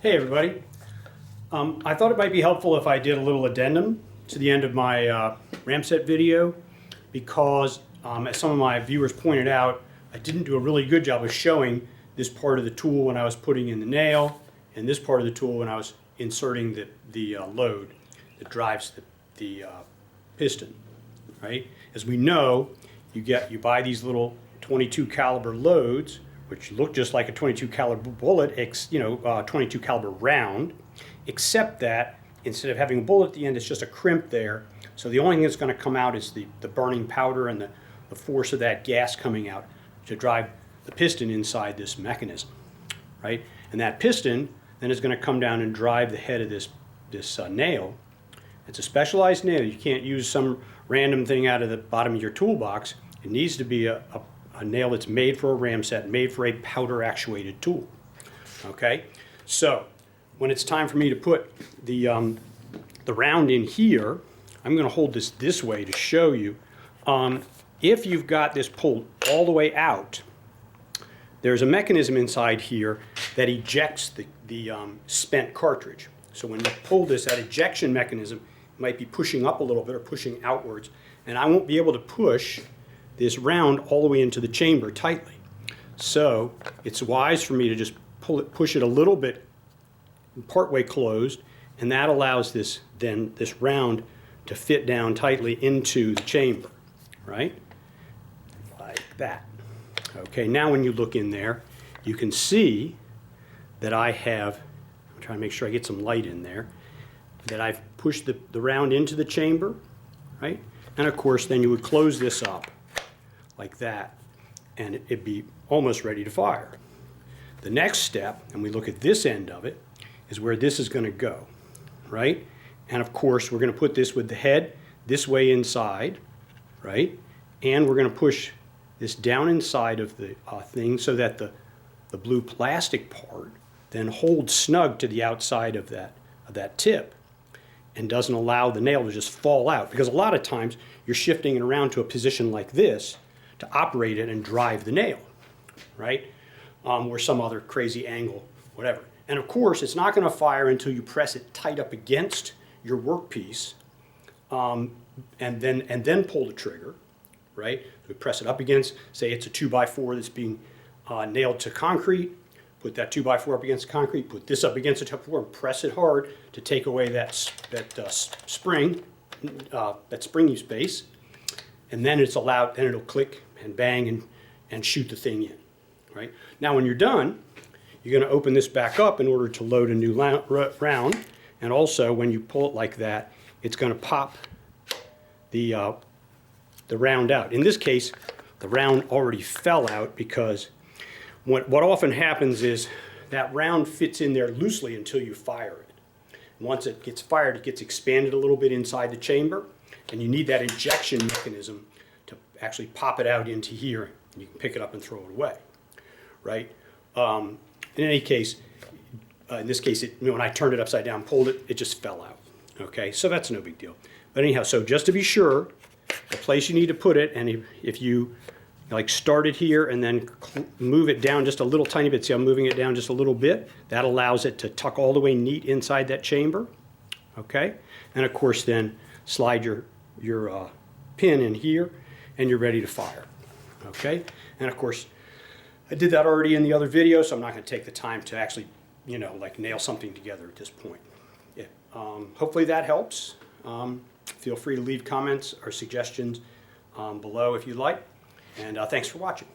Hey everybody. I thought it might be helpful if I did a little addendum to the end of my Ramset video because as some of my viewers pointed out, I didn't do a really good job of showing this part of the tool when I was putting in the nail and this part of the tool when I was inserting the load that drives the piston, right? As we know, you buy these little 22 caliber loads which look just like a 22 caliber bullet, 22 caliber round, except that instead of having a bullet at the end, it's just a crimp there. So the only thing that's going to come out is the burning powder and the force of that gas coming out to drive the piston inside this mechanism, right? And that piston then is going to come down and drive the head of this nail. It's a specialized nail. You can't use some random thing out of the bottom of your toolbox. It needs to be a nail that's made for a Ramset, made for a powder actuated tool. Okay, so when it's time for me to put the round in here, I'm going to hold this way to show you. If you've got this pulled all the way out, there's a mechanism inside here that ejects the spent cartridge. So when you pull this, that ejection mechanism might be pushing up a little bit or pushing outwards, and I won't be able to push this round all the way into the chamber tightly. So it's wise for me to just push it a little bit partway closed, and that allows this round to fit down tightly into the chamber, right? Like that. Okay, now when you look in there, you can see that I'm trying to make sure I get some light in there, that I've pushed the round into the chamber, right? And of course, then you would close this up like that, and it'd be almost ready to fire. The next step, and we look at this end of it, is where this is going to go, right? And of course, we're going to put this with the head this way inside, right? And we're going to push this down inside of the thing so that the blue plastic part then holds snug to the outside of that tip and doesn't allow the nail to just fall out, because a lot of times you're shifting it around to a position like this to operate it and drive the nail, right? Or some other crazy angle, whatever. And of course, it's not going to fire until you press it tight up against your workpiece, and then pull the trigger, right? So we press it up against, say it's a 2x4 that's being nailed to concrete. Put that 2x4 up against concrete. Put this up against the 2x4 and press it hard to take away that spring, that springy space. And then it's allowed. Then it'll click and bang and shoot the thing in, right? Now when you're done, you're going to open this back up in order to load a new round, and also when you pull it like that, it's going to pop the round out. In this case, the round already fell out because what often happens is that round fits in there loosely until you fire it. Once it gets fired, it gets expanded a little bit inside the chamber, and you need that injection mechanism to actually pop it out into here, and you can pick it up and throw it away, right? In any case, in this case, when I turned it upside down, pulled it, it just fell out, okay? So that's no big deal. But anyhow, so just to be sure, the place you need to put it, and if you like start it here and then move it down just a little tiny bit, see I'm moving it down just a little bit, that allows it to tuck all the way neat inside that chamber, okay? And of course then slide your pin in here and you're ready to fire, okay? And of course, I did that already in the other video, so I'm not going to take the time to actually, like nail something together at this point. Yeah. Hopefully that helps. Feel free to leave comments or suggestions below if you'd like. And thanks for watching.